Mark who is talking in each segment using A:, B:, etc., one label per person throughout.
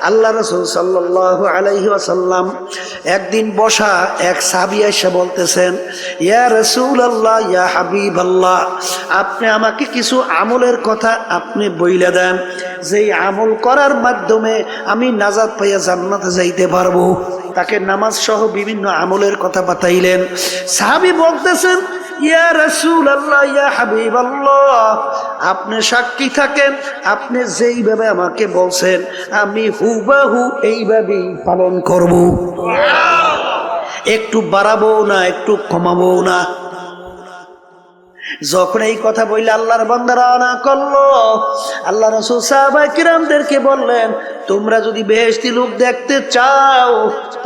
A: আল্লাহ রাসূল সাল্লাল্লাহু আলাইহি ওয়াসাল্লাম একদিন বসা এক সাহাবী এসে বলতেছেন, ইয়া রাসূলুল্লাহ, ইয়া হাবিবাল্লাহ, আপনি আমাকে কিছু আমলের কথা আপনি বইলা দেন, যেই আমল করার মাধ্যমে আমি নাজাত পাইয়া জান্নাতে যাইতে পারবো। তাকে নামাজ সহ বিভিন্ন আমলের কথা বাতাইলেন। সাহাবী বলতেছেন, ইয়া রাসূলুল্লাহ, ইয়া হাবিবাল্লাহ, আপনি সাক্ষী থাকেন, আপনি যেইভাবে আমাকে বলছেন আমি হুবহু এইভাবেই পালন করব, একটু বাড়াবো না, একটু কমাবো না। যখন এই কথা বললে আল্লাহর বান্দারা রওনা করলো, আল্লাহ রাসূল সাহাবায়ে কিরামদেরকে বললেন, তোমরা যদি বেহেশতি লোক দেখতে চাও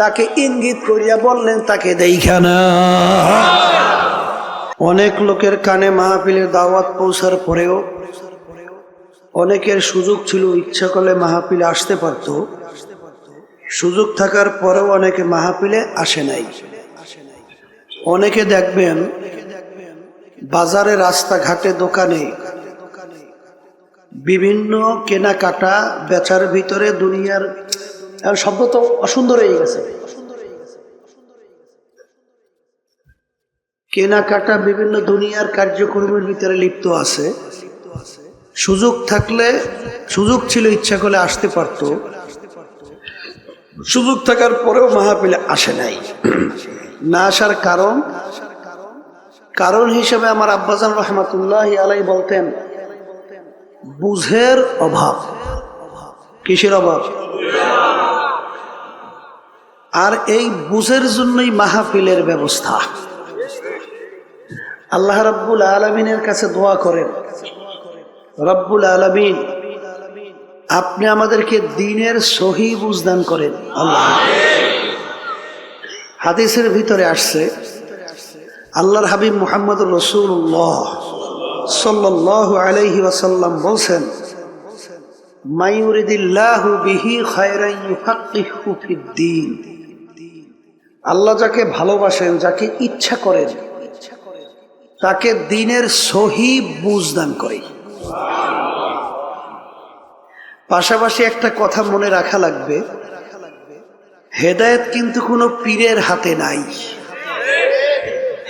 A: তাকে ইঙ্গিত করিয়া বললেন তাকে দেইখা না। অনেক লোকের কানে মাহফিলের দাওয়াত পৌঁছার পরেও অনেকের সুযোগ ছিল, ইচ্ছা করলে মাহফিলে আসতে পারত, সুযোগ থাকার পরেও অনেকে মাহফিলে আসে নাই। অনেকে দেখবেন বাজারে, রাস্তাঘাটে, দোকানে বিভিন্ন কেনাকাটা বেচার ভিতরে দুনিয়ার শব্দ তো অসুন্দর হয়ে গেছে, কেনাকাটা বিভিন্ন দুনিয়ার কার্যক্রমের ভিতরে লিপ্ত আছে। সুযোগ থাকলে, সুযোগ ছিল, ইচ্ছা করলে আসতে পারত, সুযোগ থাকার পরেও মাহফিলে আসে নাই। না আসার কারণ হিসেবে আমার আব্বাজান রহমাতুল্লাহি আলাইহি বলতেন, বুঝের অভাব। কিসের অভাব? আর এই বুঝের জন্যই মাহফিলের ব্যবস্থা। আল্লাহ রাব্বুল আলামিনের কাছে দোয়া করেন, রব্বুল আলামিন আপনি আমাদেরকে দ্বীনের সহি বুঝ দান করেন। আল্লাহ। হাদিসের ভিতরে আসছে, আল্লাহর হাবিব মুহাম্মদুর রাসূলুল্লাহ সাল্লাল্লাহু আলাইহি ওয়াসাল্লাম বলেন, মাইয়ুরিদিল্লাহু বিহি খায়রান ইউফাক্কিহু ফিদ্দীন। আল্লাহ যাকে ভালোবাসেন, যাকে ইচ্ছা করেন, তাকে দ্বীনের সহি বুঝ দান করে। পাশাপাশি একটা কথা মনে রাখা লাগবে, হেদায়েত কিন্তু কোনো পীরের হাতে নাই।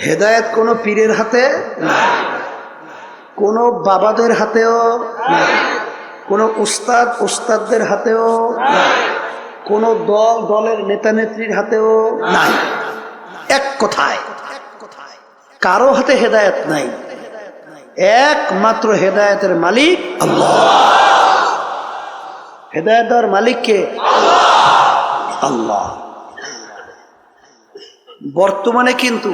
A: হেদায়েত কোনো পীরের হাতে নাই, কোনো বাবাদের হাতেও নাই, কোনো উস্তাদদের হাতেও নাই, কোনো দলের নেতা নেত্রীর হাতেও নাই। এক কথায় কারো হাতে হেদায়েত নাই, একমাত্র হেদায়েতের মালিক আল্লাহ। হেদায়েত দেওয়ার মালিক কে? আল্লাহ। বর্তমানে কিন্তু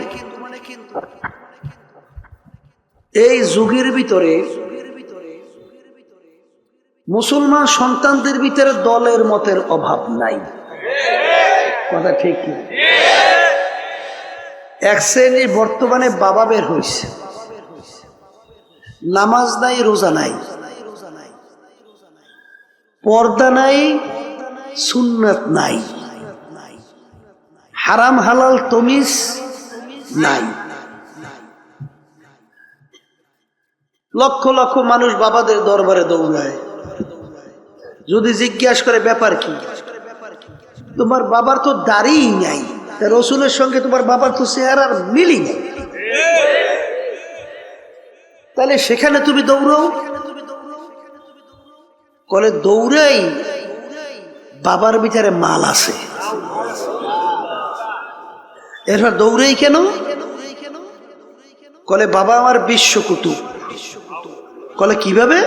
A: এই যুগের ভিতরে মুসলমান সন্তানদের ভিতরে দলের মতের অভাব নাই। কথা ঠিক কি? এক শ্রেণীর বর্তমানে বাবা বের হয়েছে, নামাজ নাই, রোজা নাই, পর্দা নাই, সুন্নাত নাই, হারাম হালাল তমিজ নাই। লক্ষ লক্ষ মানুষ বাবাদের দরবারে দৌড়ায়, যদি জিজ্ঞাসা করে ব্যাপার কি, তোমার বাবার তো দাড়ি নাই, রসুলের সঙ্গে তোমার বাবার তো চেহারার মিলই নেই, তাহলে সেখানে তুমি দৌড়াও? কলে দৌড়াই, বাবার ভিতরে মাল আছে, এরপর দৌড়াই কেন? কলে বাবা আমার বিশ্বকুতুব। কলে কিভাবে?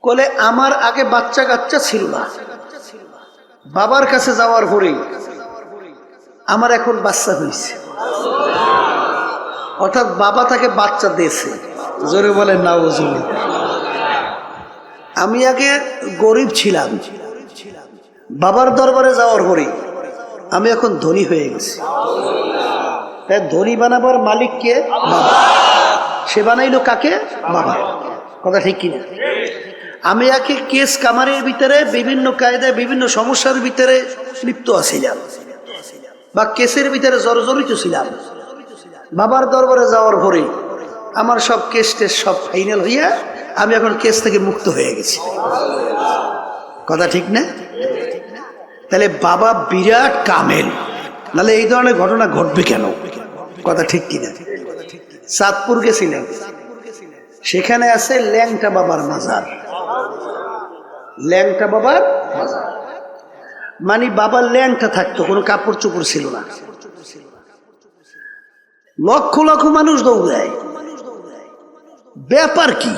A: কলে আমার আগে বাচ্চা কাচ্চা ছিল না, বাবার কাছে যাওয়ার পরেই আমার এখন বাচ্চা হয়েছে, অর্থাৎ বাবা তাকে বাচ্চা দিয়েছে। জোরে বলেন নাউজুবিল্লাহ। আমি আগে গরিব ছিলাম, বাবার দরবারে যাওয়ার পরেই আমি এখন ধনী হয়ে গেছি। তাই ধনী বানাবার মালিক কে? বাবা। সে বানাইলো কাকে? বাবা। কথা ঠিক কিনা? আমি আগে কেস কামারের ভিতরে বিভিন্ন কায়দায় বিভিন্ন সমস্যার ভিতরে লিপ্ত আছিলাম, বা কেসের ভিতরে জর্জরিত ছিলাম। বাবার দরবারে যাওয়ার পরে আমার সব কেস টেস সব ফাইনাল হইয়া আমি এখন কেস থেকে মুক্ত হয়ে গেছি। কথা ঠিক না? তাহলে বাবা বিরাট কামেল, নাহলে এই ধরনের ঘটনা ঘটবে কেন? কথা ঠিক কিনা? চাঁদপুর গেছিলেন, সেখানে আছে ল্যাংটা বাবার মাজার। ল্যাংটা বাবার মাজার মানে বাবার ল্যাংটা থাকতো, কোনো কাপড় চোপড় ছিল না। লক্ষ লক্ষ মানুষ দৌড়ায়, ব্যাপার কি?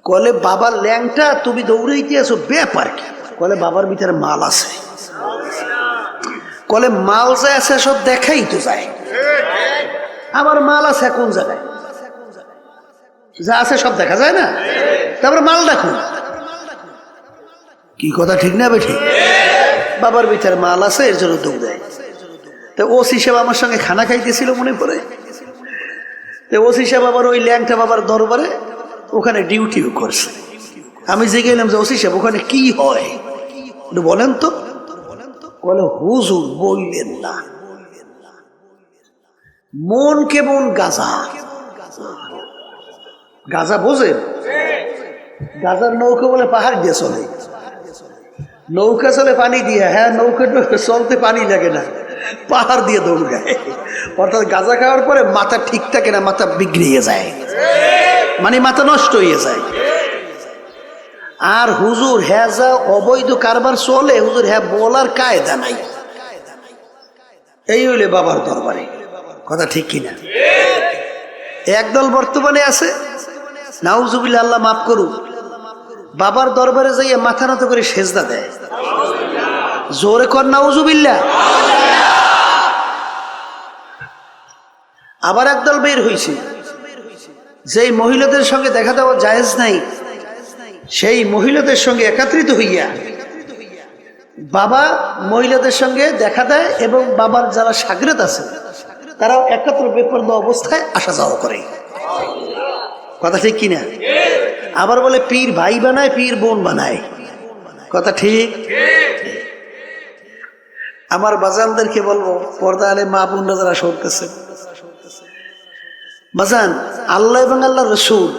A: কলে বাবার ল্যাংটা, তুমি দৌড়াইতে আছো, ব্যাপার কি? কলে বাবার ভিতরে মাল আছে। কলে মাল যে আছে সব দেখাই তো যায়, আমার মাল আছে কোন জায়গায়? যা আছে সব দেখা যায় না, তারপরে মাল দেখুন। কি কথা ঠিক না বেঠি? বাবার ভিতরে মাল আছে, এর জন্য দৌড়ায়। তো ওসি সাহেব আমার সঙ্গে খানা খাইতেছিল মনে পড়ে। তো ওসি সাহেব আবার ওই ল্যাংটা বাবার দরবারে ওখানে ডিউটিও করছে। আমি জেগে এলাম যে ওসি সাহেব ওখানে কি হয় বলেন তো? বলে হুজুর বললেন না, মন কেমন গাজা। গাজা বোঝেন? গাজার নৌকা বলে পাহাড় দিয়ে চলে, নৌকা চলে পানি দিয়ে। হ্যাঁ, নৌকা চলতে পানি লাগে না, পাহাড় দিয়ে দৌড়ায়। অর্থাৎ গাঁজা খাওয়ার পরে মাথা ঠিক থাকে না, মাথা বিগড়িয়ে যায়, মানে মাথা নষ্ট হয়ে যায়। আর হুজুর হ্যাঁ যা অবৈধ কারবার চলে, হুজুর হ্যাঁ বলার কায়দা নাই। এই হইলে বাবার দরবারে। কথা ঠিক কিনা? একদল বর্তমানে আছে, নাউজুবিল্লাহ, আল্লাহ মাফ করুক, বাবার দরবারে যাইয়া মাথা নত করে সেজদা দেয়। জোরে কর নাউজুবিল্লাহ। আবার একদল বের হয়েছে, যেই মহিলাদের সঙ্গে দেখা দেওয়া জায়েজ নাই, সেই মহিলাদের সঙ্গে একত্রিত হইয়া বাবা মহিলাদের সঙ্গে দেখা দেয়, এবং বাবার যারা শাগরেদ আছে তারাও একত্র বেপরোয়া অবস্থায় আসা যাওয়া করে। কথা ঠিক কিনা? আবার বলে পীর ভাই বানায়, পীর বোন বানায়। কথা ঠিক? আমার বাজানদেরকে বলবো, পর্দা আলে মা বোনরা যারা শুনতেছে, বাজান, আল্লাহ এবং আল্লাহ রসুল,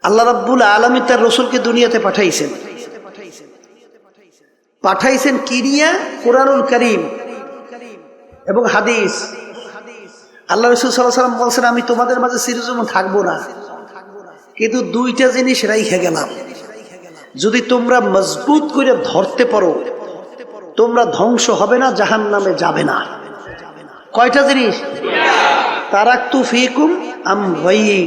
A: আল্লাহ রাব্বুল আলামিন তার রসুলকে দুনিয়াতে পাঠাইছেন। পাঠাইছেন কি নিয়ে? কুরআনুল কারীম এবং হাদিস। আল্লাহ রাসূল সাল্লাল্লাহু আলাইহি ওয়াসাল্লাম বলছেন, আমি তোমাদের মাঝে চিরজীবন থাকবো না, কিন্তু দুইটা জিনিস রাইখা গেলাম, যদি তোমরা মজবুত করে ধরতে পারো তোমরা ধ্বংস হবে না, জাহান্নামে যাবে না। কয়টা জিনিস? তারাকতু ফীকুম আমরাইন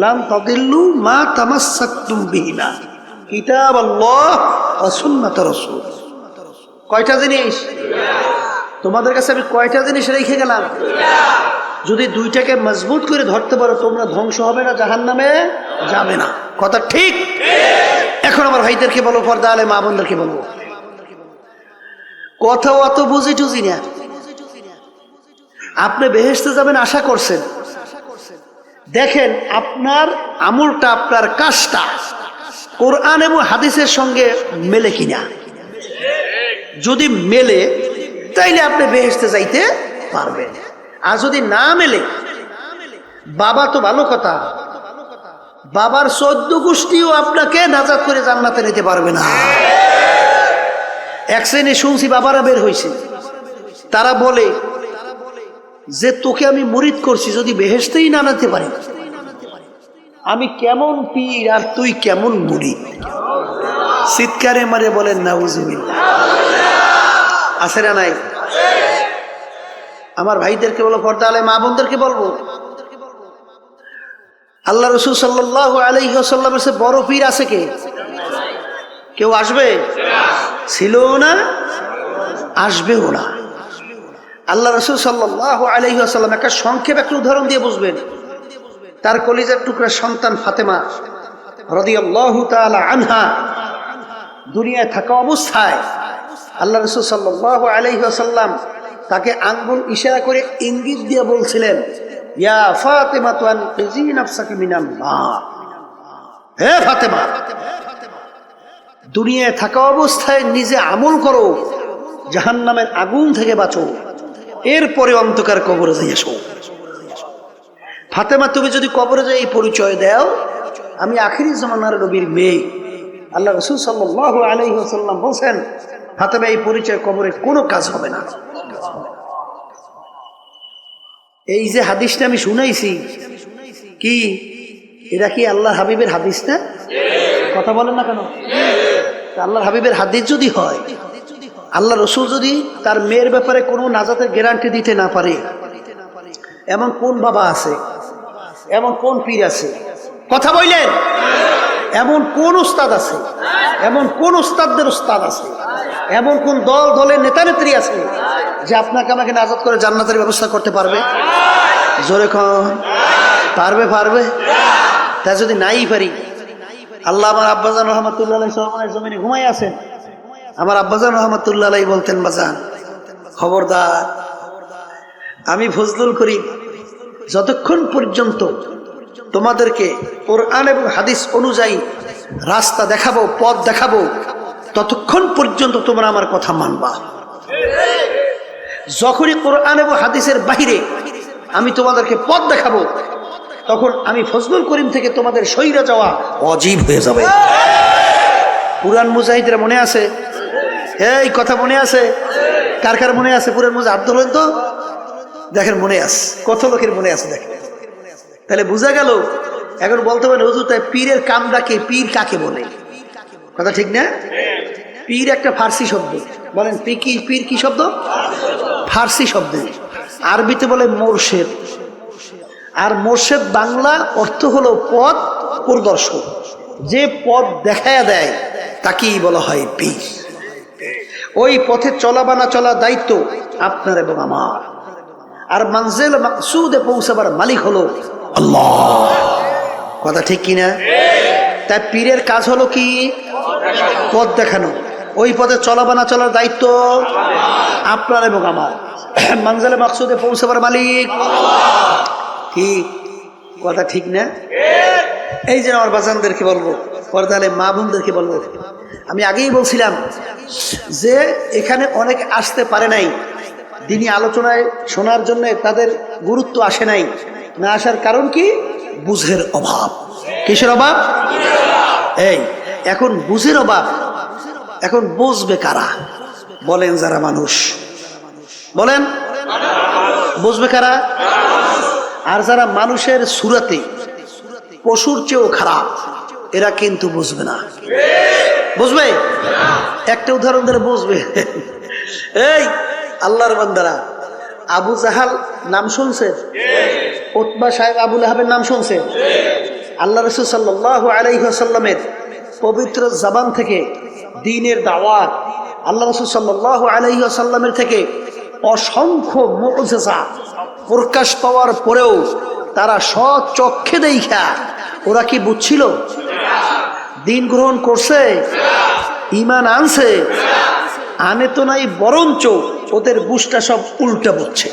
A: লাম তাদিল্লু মা তামাসসাকতুম বিহিমা, কিতাব আল্লাহ ওয়া সুন্নাত রাসূল। কয়টা জিনিস? তোমাদের কাছে আমি কয়টা জিনিস রেখে গেলাম, যদি দুইটাকে মজবুত করে ধরতে পারো তোমরা ধ্বংস হবে না, জাহান্নামে যাবে না। কথা ঠিক? এখন আমার ভাইদেরকে বলো, পর্দা আলে মা বোনদেরকে বলবো, কথা অত বুঝি টুঝি না। আপনি বেহেশতে যাবেন আশা করছেন, দেখেন আপনার আমলটা, আপনার কাজটা কোরআন এবং হাদিসের সঙ্গে মেলে কিনা। যদি মেলে তাইলে আপনি বেহেশতে যাইতে পারবেন, আর যদি না মেলে, বাবা তো ভালো কথা, বাবার 14 গোষ্ঠীও আপনাকে নাজাত করে জান্নাতে নিতে পারবে না। এক শ্রেণী শুনছি বাবারা বের হয়েছে, তারা বলে যে তোকে আমি মুরিদ করছি, যদি বেহেশতেই না নিতে পারি, আমি কেমন পীর আর তুই কেমন মুরিদ। চিৎকারে মারে বলেন নাউজুবিল্লাহ। আছে না নাই? আমার ভাইদেরকে বলো, পর্দা আলে মা বোনদেরকে বলবো, আল্লাহ রাসূল সাল্লাল্লাহু আলাইহি ওয়াসাল্লামের চেয়ে বড় পীর আছে কে? কেউ আসবে? ছিল না, আসবেও না। আল্লাহ রাসূল সাল্লাল্লাহু আলাইহি ওয়াসাল্লাম, একটা সংক্ষেপ একটা উদাহরণ দিয়ে বুঝবেন। তার কলিজার টুকরা সন্তান ফাতেমা রাদিয়াল্লাহু তাআলা আনহা দুনিয়ায় থাকা অবস্থায় আল্লাহ রাসূল সাল্লাল্লাহু আলাইহি ওয়াসাল্লাম তাকে আঙ্গুল ইশারা করে ইঙ্গিত দিয়ে বলছিলেন, ইয়া ফাতেমা আনকিজি নাফসাকি মিনান নার, হে ফাতেমা, দুনিয়ায় থাকা অবস্থায় নিজে আমল করো, জাহান্নামের আগুন থেকে বাঁচো, এরপরে অন্ধকার কবরে যাই এসো। ফাতেমা, তুমি যদি কবরে যাই এই পরিচয় দাও, আমি আখিরি জামানার নবীর মেয়ে, আল্লাহ রাসূল সাল্লাল্লাহু আলাইহি ওয়াসাল্লাম বলেন, ফাতেমা এই পরিচয় কবরে কোনো কাজ হবে না। এই যে হাদিসটা আমি শুনাইছি, কি এটা কি আল্লাহ হাবিবের হাদিস না? কথা বলেন না কেন? আল্লাহর হাবিবের হাদিস যদি হয়, আল্লাহ রসুল যদি তার মেয়ের ব্যাপারে কোনো নাজাতের গ্যারান্টি দিতে না পারে, এমন কোন বাবা আছে, এমন কোন পীর আছে? কথা বললেন, এমন কোন উস্তাদ আছে, এমন কোন উস্তাদদের উস্তাদ আছে, এমন কোন দল দলের নেতা নেত্রী আছে যে আপনাকে আমাকে নাজাত করে জান্নাতের ব্যবস্থা করতে পারবে? জোরে কন, পারবে? পারবে? তা যদি নাই পারি, আল্লাহ আমার আব্বাজান রহমাতুল্লাহ আলাইহি সরমানের জমিনে ঘুমাই আছেন, আমার আব্বাজান রহমাতুল্লাহ আলাইহি বলতেন, বাজান খবরদার, আমি ফজলুল করিম যতক্ষণ পর্যন্ত তোমাদেরকে কোরআন এবং হাদিস অনুযায়ী রাস্তা দেখাবো, পথ দেখাবো, ততক্ষণ পর্যন্ত তোমরা আমার কথা মানবা। যখনই কোরআন এবং হাদিসের বাহিরে আমি তোমাদেরকে পথ দেখাবো, তখন আমি ফজলুল করিম থেকে তোমাদের সইরা যাওয়া অজীব হয়ে যাবে। পুরান মুজাহিদরা মনে আছে? এই কথা মনে আছে? কার কার মনে আছে? পুরান মুজাহিদ আব্দুল তো দেখেন মনে আছে, কত লোকের মনে আছে দেখেন। তাহলে বোঝা গেল, এখন বলতে পারেন হুজুর তাই পীরের কামটা কে, পীর কাকে বলে? কথা ঠিক না? পীর একটা ফার্সি শব্দ, বলেন পীর কি শব্দ? ফার্সি শব্দ। আরবিতে বলে মোরশেদ, আর মোরশেদ বাংলা অর্থ হলো পথ প্রদর্শক। যে পথ দেখায়া দেয় তাকেই বলা হয় পীর। ওই পথে চলা বা না চলা দায়িত্ব আপনার এবং আমার। আর মানজিল মাকসুদে পৌঁছাবার মালিক হলো আল্লাহ। কথা ঠিক কিনা? তাই পীরের কাজ হলো কি? পথ দেখানো। ওই পথে চলা বা না চলার দায়িত্ব আপনার এবং আমার। মানজিল মাকসুদে পৌঁছাবার মালিক কি? কথা ঠিক না? এই যে আমার বাজানদেরকে বলবো, পর্দালে মা বোনদেরকে বলবো, আমি আগেই বলছিলাম যে এখানে অনেক আসতে পারে নাই, দিনী আলোচনায় শোনার জন্য তাদের গুরুত্ব আসে নাই। না আসার কারণ কি? বুঝের অভাব। কিসের অভাব? এই এখন বুঝের অভাব। এখন বুঝবে কারা? বলেন যারা মানুষ, বলেন বুঝবে কারা? আর যারা মানুষের সুরাতে পশুর চেয়েও খারাপ, এরা কিন্তু বুঝবে না। বুঝবে? একটা উদাহরণ ধরে বুঝবে। এই আল্লাহর বান্দারা, আবু জাহাল নাম শুনছেন? উতবা সাহেব আবু লাহাবের নাম শুনছেন? আল্লাহ রাসূল সাল্লাল্লাহু আলাইহি ওয়াসাল্লামের পবিত্র জবান থেকে দ্বীনের দাওয়াত, আল্লাহ রাসূল সাল্লাল্লাহু আলাইহি ওয়াসাল্লামের থেকে অসংখ্য মুআজিজা প্রকাশ পাওয়ার পরেও তারা স্বচক্ষে দেখা ওরা কি বুঝছিল? দিন গ্রহণ করছে, ঈমান আনছে? আনে তো নাই, বরঞ্চ ওদের বুঝটা সব উল্টা বুঝছে।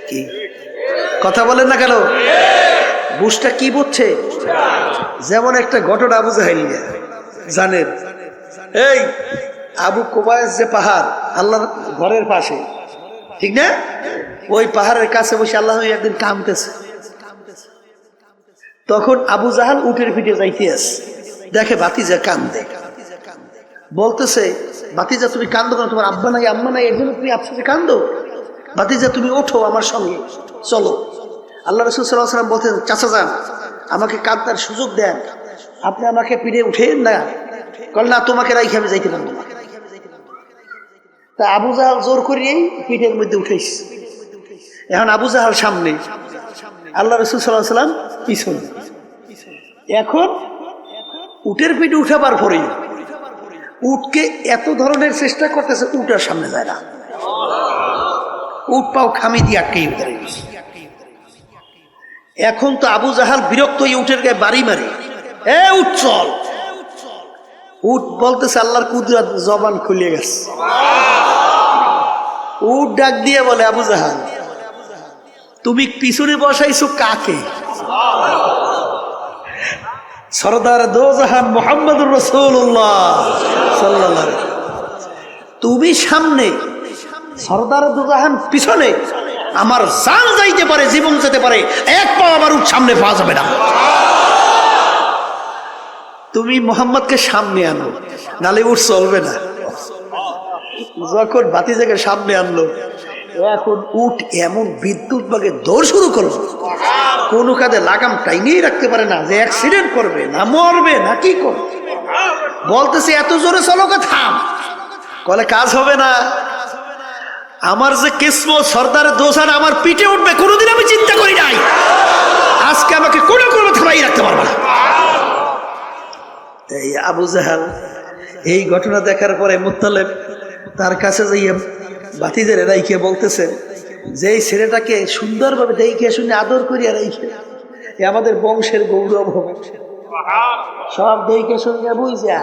A: কি কথা বলেন না কেন? বুঝটা কি বুঝছে? যেমন একটা ঘটনা আবু জাহেল জানেন, এই আবু কুবায়স যে পাহাড় আল্লাহর ঘরের পাশে, ঠিক না? ওই পাহাড়ের কাছে বসে আল্লাহ একদিন কামতেছে। তখন আবু জাহাল উটের পিঠে যাইতে আছে, দেখে ভাতিজা কান্দে, বলতেছে, ভাতিজা তুমি কান্দো কেন? তোমার আব্বা নাই আম্মা নাই, এর জন্য তুমি আফসোসে কান্দো? ভাতিজা তুমি ওঠো আমার সঙ্গে, চলো। আল্লাহ রাসূল সাল্লাল্লাহু আলাইহি ওয়াসাল্লাম বলতেন, চাচা যান, আমাকে কান্দার সুযোগ দেন, আপনি আমাকে পিঠে উঠেন না। কল না, তোমাকে রাইখে আমি যাইতে পারবো না। তা আবু জাহাল জোর করিয়েই পিঠের মধ্যে উঠেছে। এখন আবু জাহাল সামনে, আল্লাহ রাসূল সাল্লাল্লাহু আলাইহি ওয়াসাল্লাম পিছনে। এখন উটের পিঠে উঠাবার পরেই উটকে এত ধরনের চেষ্টা করতেছে, উটার সামনে যায় না। উট পাও খামি দিয়ে আটকে উঠে গেছে। এখন তো আবু জাহাল বিরক্ত হয়ে উটের গায়ে বাড়ি মারে, এ উঠ চল। উট বলতেছে আল্লাহর কুদরত, জবান খুলে গেছে। উট ডাক দিয়ে বলে, আবু জাহাল তুমি পিছনে বসাইছো কাকে? সরদার দো জাহান মুহাম্মদুর রাসূলুল্লাহ সাল্লাল্লাহু আলাইহি ওয়াসাল্লাম, তুমি সামনে, সরদার দো জাহান পিছনে। আমার জান যাইতে পারে, জীবন যেতে পারে, এক পা আমার উঠ সামনে পাওয়া যাবে না। তুমি মোহাম্মদকে সামনে আনো, নালে উঠ চলবে না। যখন ভাতিজাকে সামনে আনলো, এখন উঠ এমন বিদ্যুৎ ভাগে দৌড় শুরু করলো, কোনো কাজে লাগাম টাইমেই রাখতে পারে না, যে অ্যাক্সিডেন্ট করবে না মরবে না কি করবে। বলতেছে এত জোরে চলো, থাম। কলে কাজ হবে না, আমার যে কিসমত সর্দারের দোষার আমার পিঠে উঠবে কোনোদিন আমি চিন্তা করি নাই, আজকে আমাকে কোনো কোনো থামাই রাখতে পারবে না। এই আবু জাহাল এই ঘটনা দেখার পরে মুত্তালিব তার কাছে যাইয়া ভাতিজার রাইখে বলতেছে যে এই ছেলেটাকে সুন্দরভাবে দেখে শুনে আদর করিয়া রাইখে, এ আমাদের বংশের গৌরব হবে। সব দেখে শুনে বুঝা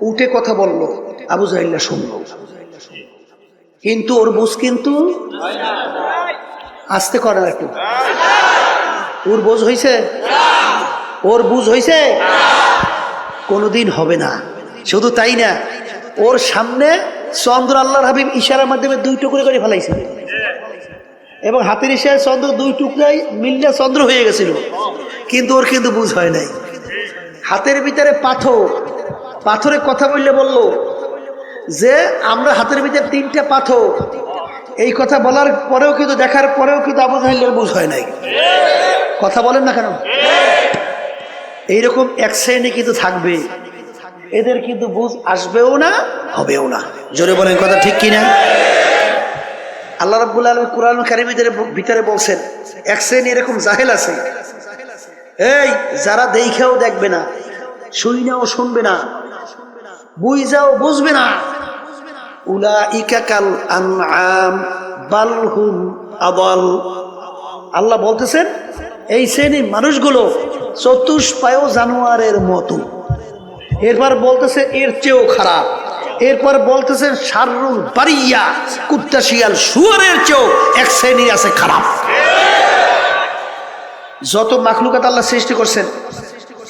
A: উঠে কথা বললো, আবু জাহিল্লা শুনলো, কিন্তু ওর বুঝ কিন্তু আসতে করে একটু। ওর বোঝ হয়েছে, ওর বুঝ হয়েছে, কোনোদিন হবে না। শুধু তাই না, ওর সামনে চন্দ্র আল্লাহর হাবিব ইশারার মাধ্যমে 2 টুকরো করে ফেলাইছে, এবং হাতের ইশারায় চন্দ্র 2 টুকরাই মিললে চন্দ্র হয়ে গেছিল, কিন্তু ওর কিন্তু বুঝ হয় নাই। হাতের ভিতরে পাথর, পাথরে কথা বললে বলল যে আমরা হাতের ভিতরে 3টা পাথর, এই কথা বলার পরেও কিন্তু দেখার পরেও কিন্তু আবু জাহেলের বুঝ হয় নাই। কথা বলেন না কেন? এইরকম এক শ্রেণী কিন্তু থাকবে, এদের কিন্তু বুঝ আসবেও না হবেও না। জোরে বলেন কথা ঠিক কিনা? আল্লাহ রাব্বুল আলামিন কুরআন কারীমের ভিতরে বলছেন এক শ্রেণী এরকম জাহেল আছে, এই যারা দেখেও দেখবে না, শুইনাও শুনবে না, বুঝাও বুঝবে না, উলাইকা কাল আনআম বাল হুম আদাল। আল্লাহ বলতেছেন এই শ্রেণীর মানুষগুলো চতুষ্পায় জানোয়ারের মতো। এরপর বলতেছে এর চেয়েও খারাপ, এরপর বলতেছেন শাররুল বারিয়া, কুত্তা শিয়াল শুয়োরের চেয়েও এক শ্রেণীর আছে খারাপ। যত মাখলুকাত আল্লাহ সৃষ্টি করছেন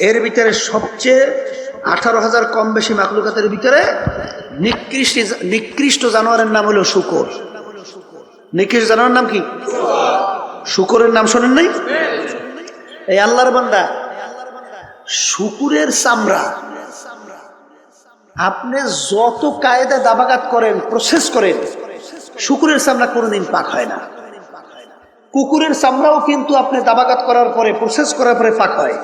A: এর ভিতরে সবচেয়ে 18,000 কম বেশি মাখলুকাতের ভিতরে নিকৃষ্ট জানোয়ারের নাম হলো শূকর। নিকৃষ্ট জানোয়ারের নাম কি? শূকরের নাম শোনেন নাই? এই আল্লাহর বান্দা, শূকরের চামড়া আপনি যত কায়দা দাবাগাত করেন, প্রসেস করেন, শূকরের চামড়া কোনোদিন পাক হয় না। কুকুরের চামড়াও কিন্তু আপনি দাবাগাত করার পরে, প্রসেস করার পরে পাক হয়,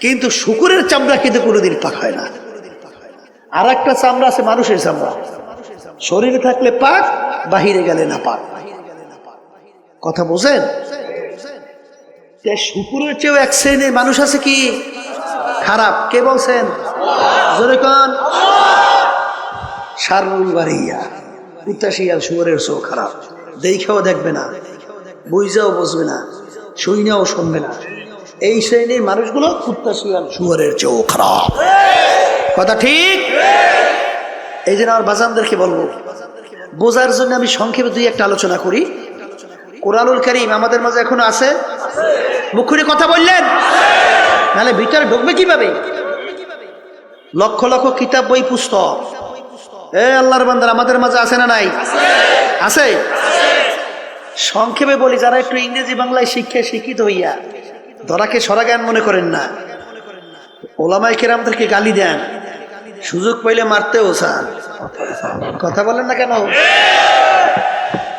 A: কিন্তু শূকরের চামড়া কিন্তু কোনোদিন পাক হয় না। আর একটা চামড়া আছে মানুষের চামড়া, শরীরে থাকলে পাক, বাহিরে গেলে না পাক। কথা বোঝেন? শূকরের চেয়েও এক শ্রেণীর মানুষ আছে কি খারাপ। কে বলছেন? জোরে কোন? শাররুল বারিয়া, কুত্তা শিয়াল শুয়োরের চেয়েও খারাপ। দেখেও দেখবে না, বুঝাও বুঝবে না, শুইনাও শুনবে না। এই শ্রেণীর মানুষগুলো কুত্তা শিয়াল শুয়োরের চেয়েও খারাপ। কথা ঠিক? এই জন্য আমার বাজানদেরকে বলবো, বোঝার জন্য আমি সংক্ষেপে 2-1টা আলোচনা করি। কোরআনুল কারীম আমাদের মাঝে এখনো আছে? মুখে কথা বললেন, নাহলে ভিতরে ঢুকবে কিভাবে? লক্ষ লক্ষ কিতাব, বই, পুস্তক, আল্লাহর বান্দারা আমাদের মাঝে আছে না নাই? আছে। সংক্ষেপে বলি, যারা একটু ইংরেজি বাংলায় শিক্ষিত হইয়া ধরাকে সরা জ্ঞান মনে করেন না, ওলামায়ে কেরামদেরকে গালি দেন, সুযোগ পাইলে মারতেও চান। কথা বলেন না কেন?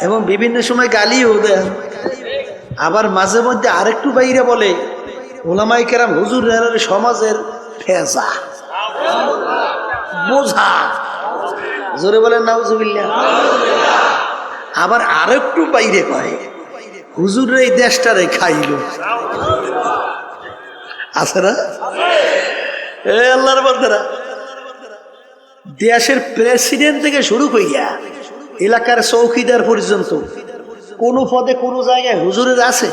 A: এবং বিভিন্ন সময় গালিও দেন। আবার মাঝে মধ্যে আরেকটু বাইরে বলে ওলামায়ে কেরাম হুজুর সমাজের ফেজা বোঝা। জোরে বলেন নাউজুবিল্লাহ। আবার আরেকটু বাইরে কয় হুজুর এই দেশটারে খাইল। আছে না? আল্লাহর বান্দারা, দেশের প্রেসিডেন্ট থেকে শুরু করিয়া এলাকার চৌকিদার পর্যন্ত কোন পদে কোন জায়গায় হুজুরের আছে?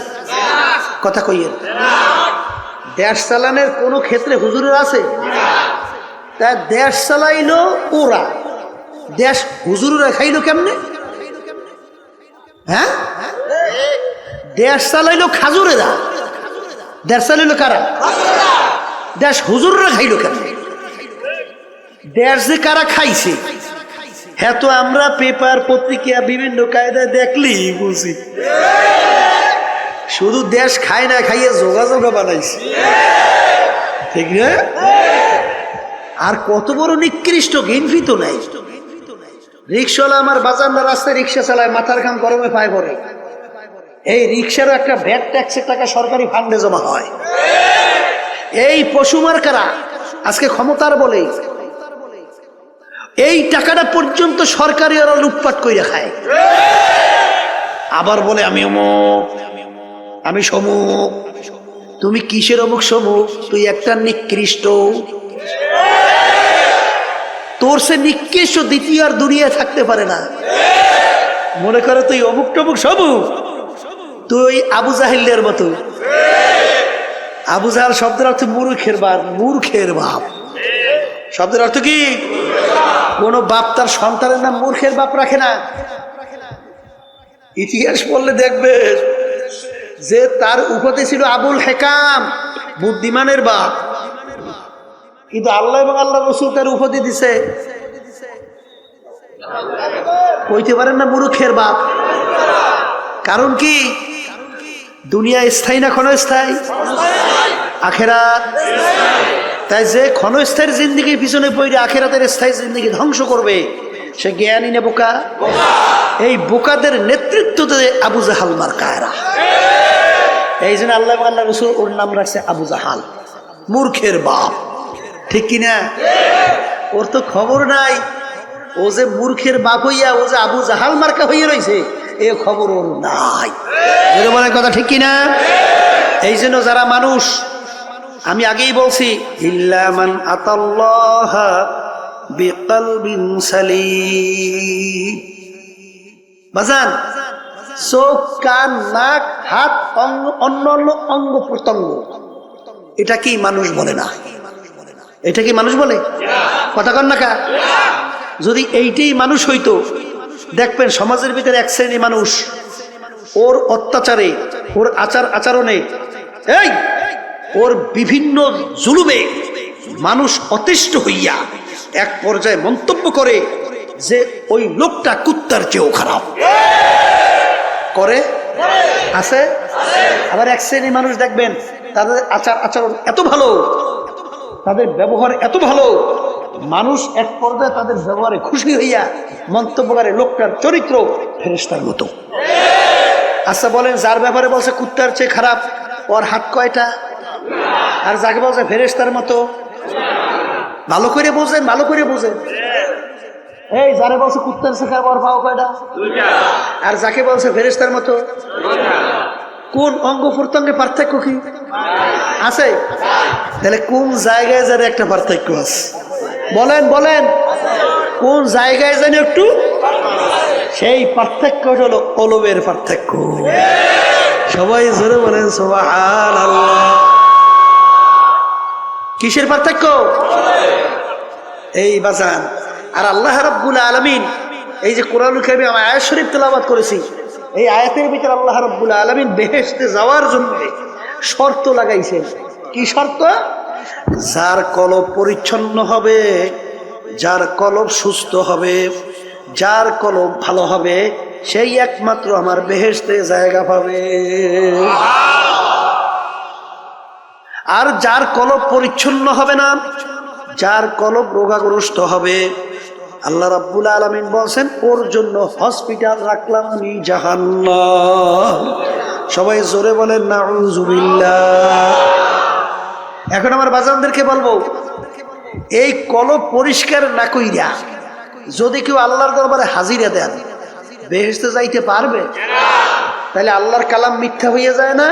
A: কথা কইয়েন। দেশ চালানোর কোন ক্ষেত্রে হুজুরের আছে? তা দেশ চালাইলো ওরা, দেশ হুজুরেরা খাইলো কেমনে? হ্যাঁ, দেশ চালাইলো খাজুরেরা, দেশ চালাইলো কারা? দেশ হুজুররা খাইলো কেমনে? দেশ যে কারা খাইছে হ্যাঁ তো আমরা পেপার পত্রিকা বিভিন্ন কায়দায় দেখলেই বুঝি। শুধু দেশ খায় না, খাইয়ে যোগাযোগ বানাইছে। ঠিক না? আর কত বড় নিকৃষ্ট, গিনফি তো নাই। রিক্সাওয়ালা আমার বাজার রাস্তায় রিক্সা চালায়, মাথার ঘাম গরমে পায় পড়ে। এই রিক্সারও একটা ভ্যাট ট্যাক্সের টাকা সরকারি ফান্ডে জমা হয়। এই পশু মার্কারা আজকে ক্ষমতার বলে এই টাকাটা পর্যন্ত সরকারি ওরা লুটপাট করে খায়। আবার বলে আমি অমুক, আমি সমুক। তুমি কিসের অমুক সমুক? তুই একটা নিকৃষ্ট। তোর সে নিকৃষ্ট দ্বিতীয় আর দুনিয়ায় থাকতে পারে না। মনে করে তুই অমুক টমুক সমুক, তুই আবু জাহিলের মতো। আবু জাহাল শব্দের অর্থ মূর্খের বাপ। মূর্খের বাপ শব্দের অর্থ কি? কোন বাপ তার সন্তানের নাম মূর্খের বাপ রাখে না। ইতিহাস পড়লে দেখবে যে তার উপাধি ছিল আবুল হেকাম, বুদ্ধিমানের বাপ। কিন্তু আল্লাহ এবং আল্লাহ রসুল তার উপাধি দিছে, কইতে পারেন না মূর্খের বাপ। কারণ কি? দুনিয়া স্থায়ী না ক্ষণস্থায়ী? আখেরাত। তাই যে ক্ষণস্থায়ী জিন্দেগির পিছনে পড়ে আখেরাতের স্থায়ী জিন্দেগি ধ্বংস করবে, সে জ্ঞানী না বোকা? এই বোকাদের নেতৃত্বতে আবু জাহাল মার্কায়রা। এই জন্য আল্লাহ এবং আল্লাহ রসুল ওর নাম রাখছে আবু জাহাল, মূর্খের বাপ। ঠিক কিনা? ওর তো খবর নাই ও যে মূর্খের বাপ হইয়া ও যে আবু জাহাল মার্কা হইয়া রয়েছে, এ খবর ওর নাই। বলে কথা ঠিক কিনা? এই জন্য যারা মানুষ, আমি আগেই বলছি, ইল্লা মান আতাল্লাহ বিকলবিন সালিম। বাজান, চোখ, কান, নাক, হাত, অন্য অঙ্গ প্রত্যঙ্গ, এটা কি মানুষ বলে না? এটা কি মানুষ বলে? কথা কন না কা? যদি এইটাই মানুষ হইতো, দেখবেন সমাজের ভিতরে এক শ্রেণী মানুষ ওর অত্যাচারে, ওর আচরণে, এই ওর বিভিন্ন জুলুমে মানুষ অতিষ্ঠ হইয়া এক পর্যায়ে মন্তব্য করে যে ওই লোকটা কুত্তার চেয়েও খারাপ। করে আছে। আবার এক শ্রেণী মানুষ দেখবেন তাদের আচরণ এত ভালো, তাদের ব্যবহার এত ভালো, মানুষ এক পর্যায়ে তাদের ব্যবহারে খুশি হইয়া মন্তব্য করে লোকটার চরিত্র ফেরেশতার মতো। আচ্ছা বলেন, যার ব্যাপারে বলছে কুত্তার চেয়ে খারাপ, ওর হাত কয়টা? আর যাকে বলছে ফেরেশতার মতো, ভালো করে বোঝেন, ভালো করে বোঝেন। এই যারে বলছে কুত্তার চেয়ে খারাপ, ওর পাও কয়টা? আর যাকে বলছে ফেরেশতার মতো, কোন অঙ্গ প্রত্যঙ্গে পার্থক্য কি আছে? তাহলে কোন জায়গায় যেন একটা পার্থক্য আছে? বলেন বলেন, কোন জায়গায় যেন একটু? সেই পার্থক্য হলো কলবের পার্থক্য। সবাই জোরে বলেন সুবহানাল্লাহ। কিসের পার্থক্য? এই বাজান। আর আল্লাহ রাব্বুল আলামিন এই যে কোরআনুল কারীমে আমি আয়াত শরীফ তেলাওয়াত করেছি, এই আয়াতের ভিতরে আল্লাহ রাব্বুল আলামিন বেহেশতে যাওয়ার জন্য শর্ত লাগাইছেন। কি শর্ত? যার কলব পরিচ্ছন্ন হবে, যার কলব সুস্থ হবে, যার কলব ভালো হবে, সেই একমাত্র আমার বেহেশতে জায়গা পাবে। আর যার কলব পরিচ্ছন্ন হবে না, যার কলব রোগাগ্রস্ত হবে, আল্লাহ রাব্বুল আলামিন বলছেন ওর জন্য হসপিটাল রাখলাম আমি জাহান্নাম। সবাই জোরে বলেন নাউযুবিল্লাহ। এখন আমার বাজানদেরকে বলবো, এই কলব পরিষ্কার না কইরা যদি কেউ আল্লাহর দরবারে হাজিরা দেন, বেহেশতে যাইতে পারবে? তাহলে আল্লাহর কালাম মিথ্যা হইয়া যায় না?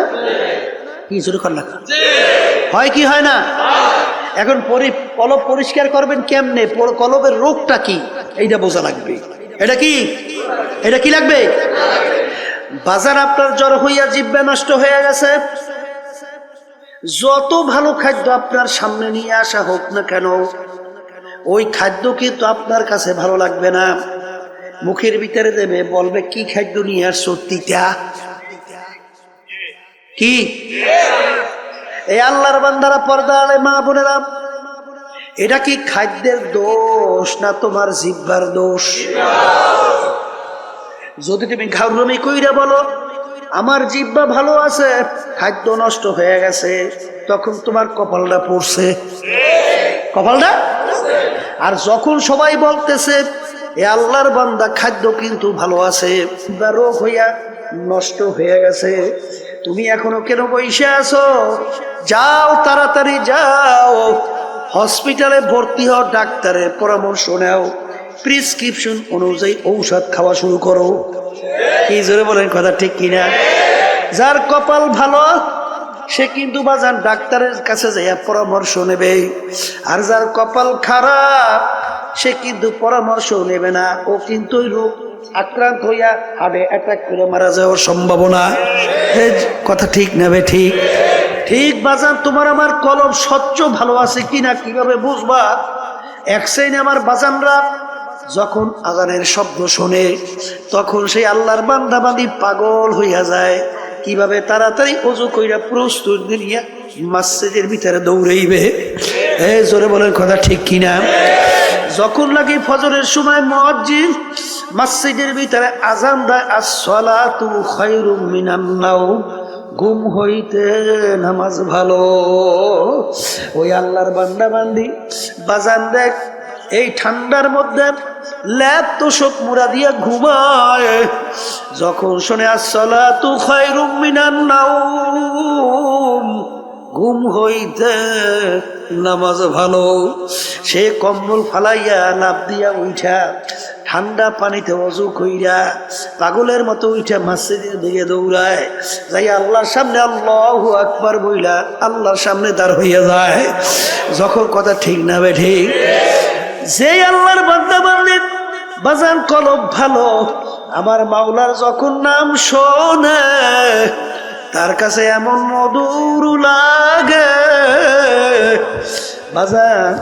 A: কি জোরে কর না? হয় কি হয় না? এখন কলব পরিষ্কার করবেন কেমনে? কলবের রোগটা কি এইটা বোঝা লাগবে। এটা কি? এটা কি লাগবে? বাজার আপনার জ্বর হইয়া জিহ্বা নষ্ট হয়ে গেছে, যত ভালো খাদ্য আপনার সামনে নিয়ে আসা হোক না কেন, ওই খাদ্য কিন্তু আপনার কাছে ভালো লাগবে না। মুখের ভিতরে দেবে, বলবে কি খাদ্য নিয়ে আসছো? তিতা। কি? এই আল্লাহর বান্দারা, পর্দা আলে মা বোনেরা, এটা কি খাদ্যের দোষ না তোমার জিহ্বার দোষ? যদি তুমি ঘাউরমি কইরা বলো আমার জিহ্বা ভালো আছে, খাদ্য নষ্ট হয়ে গেছে, তখন তোমার কপালটা পড়ছে, কপালটা। আর যখন সবাই বলতেছে এ আল্লাহর বান্দা খাদ্য কিন্তু ভালো আছে, রোগ হইয়া নষ্ট হয়ে গেছে, তুমি এখনো কেন বসে আছো? যাও, তাড়াতাড়ি যাও, হসপিটালে ভর্তি হও, ডাক্তারের পরামর্শ নাও, প্রেসক্রিপশন অনুযায়ী ঔষধ খাওয়া শুরু করো। কি জোরে বলেন, কথা ঠিক কিনা? যার কপাল ভালো সে কিন্তু বাজান ডাক্তারের কাছে যাইয়া পরামর্শ নেবে, আর যার কপাল খারাপ সে কিন্তু পরামর্শ নেবে না, ও কিন্তু ওই রোগ আক্রান্ত হইয়া হার্টে অ্যাটাক করে মারা যাওয়ার সম্ভাবনা। কথা ঠিক নেবে? ঠিক ঠিক বাজান, তোমার আমার কলম স্বচ্ছ ভালো আছে কিনা কিভাবে বুঝবা? এক শ্রেণী আমার বাজানরা যখন আজানের শব্দ শোনে তখন সেই আল্লাহর বান্দা বান্দি পাগল হইয়া যায়, কিভাবে তাড়াতাড়ি ওযু কইরা প্রস্তুত নিয়া মসজিদের ভিতরে দৌড়াইবে। জোরে বলেন, কথা ঠিক কিনা? যখন লাগে ফজরের সময় মুয়াজ্জিন মসজিদের ভিতরে আজান দেয়, আসসালাতু খায়রুম মিনান নাওম, ঘুম হইতে নামাজ ভালো, ওই আল্লাহর বান্দা বান্দি বাজান দেখ এই ঠান্ডার মধ্যে ল্যাপ তোষক মুড়া দিয়া ঘুমায়, যখন শুনে আসসালাতু খায়রুম মিনান নাওম, ঘুম হইতে নামাজ ভালো, সে কম্বল ফালাইয়া লাভ দিয়া উঠা ঠান্ডা পানিতে ওযু কইরা পাগলের মতো উঠা মসজিদের দিকে দৌড়ায়, যাই আল্লাহর সামনে আল্লাহু আকবার বইলা আল্লাহর সামনে দাঁড় হইয়া যায়। যখন কথা ঠিক না বে ঠিক? যে আল্লাহর বান্দা বান্দি বাজান কলব ভালো, আমার মাওলার যখন নাম শোনে তার কাছে এমন মধুর লাগে। বাজান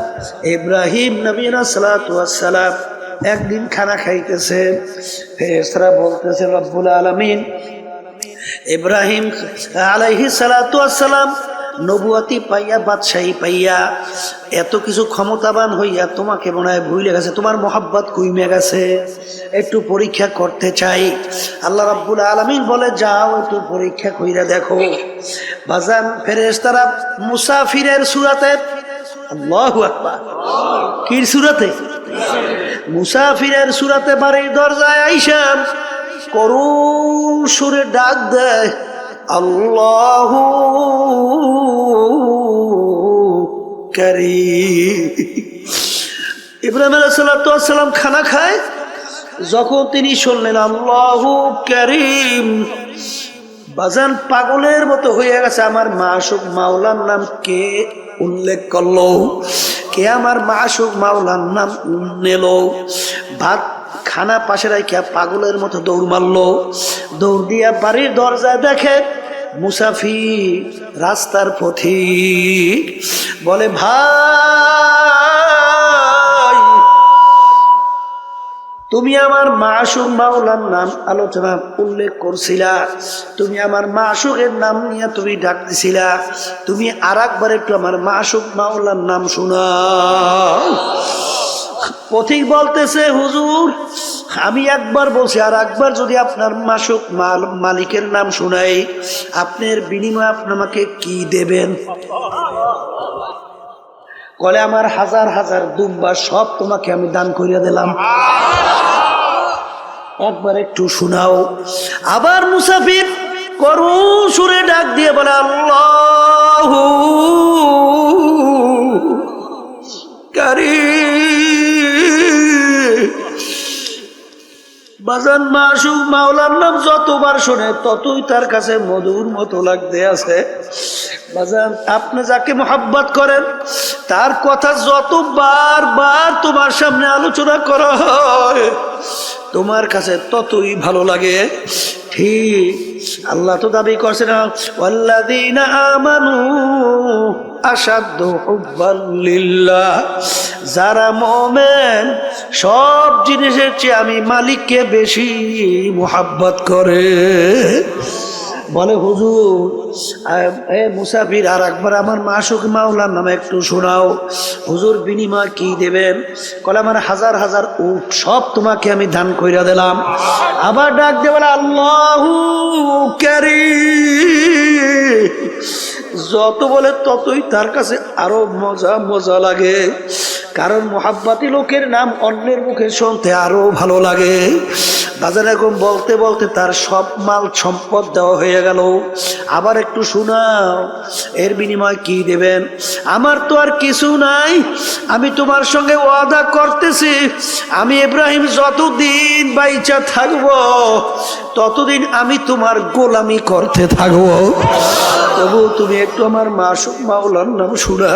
A: ইব্রাহিম নবী সালাতু ওয়াস সালাম একদিন খানা খাইতেছে, ফেরেশতারা বলতেছে রব্বুল আলামিন ইব্রাহিম আলাইহিস সালাতু ওয়াস সালাম নবুয়াতি পাইয়া বাদশাহী পাইয়া এত কিছু ক্ষমতাবান হইয়া তোমাকে মনে হয় ভুলে গেছে, তোমার মোহাব্বত কইমে গেছে, একটু পরীক্ষা করতে চাই। আল্লাহ রাব্বুল আলামিন বলে যাও একটু পরীক্ষা কইরা দেখো। বাজান ফেরেশতারা মুসাফিরের সূরাতে, আল্লাহু আকবার, কি সূরাতে? মুসাফিরের সূরাতে বাড়ির দরজায় আইসা করুণ সুরে ডাক দেয়, আল্লাহু কারীম। ইব্রাহিম আলাইহিস সালাতু ওয়াস সালাম খানা খায়, যখন তিনি শুনলেন আল্লাহু কারীম, বাজান পাগলের মতো হয়ে গেছে। আমার মাশুক মাওলার নাম কে উল্লেখ করলো, কে আমার মাশুক মাওলার নাম নিল। ভাত খানা পাশে রাখা পাগলের মতো দৌড় মারলো, দৌড় দিয়া বাড়ির দরজায় দেখে মুসাফির রাস্তার পথিক, বলে ভাই তুমি আমার মাশুক মাওলার নাম আলোচনা উল্লেখ করছিলা, তুমি আমার মাশুকের নাম নিয়ে তুমি ডাকতেছিলা, তুমি আর একবার একটু আমার মাশুক মাওলার নাম শোনাও। পথিক বলতেছে হুজুর আমি একবার বলছি, আর একবার যদি আপনার মাশুক মালিকের নাম শোনাই আপনার বিনিময়ে আপনি আমাকে কি দেবেন? বলে আমার হাজার হাজার দুম্বা সব তোমাকে আমি দান করিয়া দিলাম, একবার একটু শোনাও। আবার মুসাফির করুণ সুরে ডাক দিয়ে বলে আল্লাহু কারীম। বাজান মাশুক মাওলার নাম যতবার শোনে ততই তার কাছে মধুর মতো লাগতে আছে। বাজান আপনি যাকে মোহাব্বত করেন তার কথা যত বারবার তোমার সামনে আলোচনা করা হয় তোমার কাছে ততই ভালো লাগে। ঠিক আল্লাহ তো দাবি করছে না, ওয়াল্লাযীনা আমানু আশাদ্দু হুব্বান লিল্লাহ, যারা মুমিন সব জিনিসের চেয়ে আমি মালিককে বেশি মুহাব্বত করে। বলে হুজুর মুসাফির আর একবার আমার মাশুক মাওলার নামে একটু শোনাও। হুজুর বিনিময় কি দেবেন? বলে আমার হাজার হাজার উট সব তোমাকে আমি দান কইরা দিলাম। আবার ডাক দিয়ে বলে আল্লাহু কারীম, যত বলে ততই তার কাছে আরো মজা মজা লাগে, কারণ মোহাব্বতি লোকের নাম অন্যের মুখে শুনতে আরো ভালো লাগে। বাজার এখন বলতে বলতে তার সব মাল সম্পদ দেওয়া হয়ে গেল। আবার একটু শোনাও, এর বিনিময় কি দেবেন? আমার তো আর কিছু নাই, আমি তোমার সঙ্গে ওয়াদা করতেছি, আমি ইব্রাহিম যতদিন বাইচা থাকবো ততদিন আমি তোমার গোলামি করতে থাকবো। তবু তুমি একটু আমার মাসুক মাওলার নাম শোনা।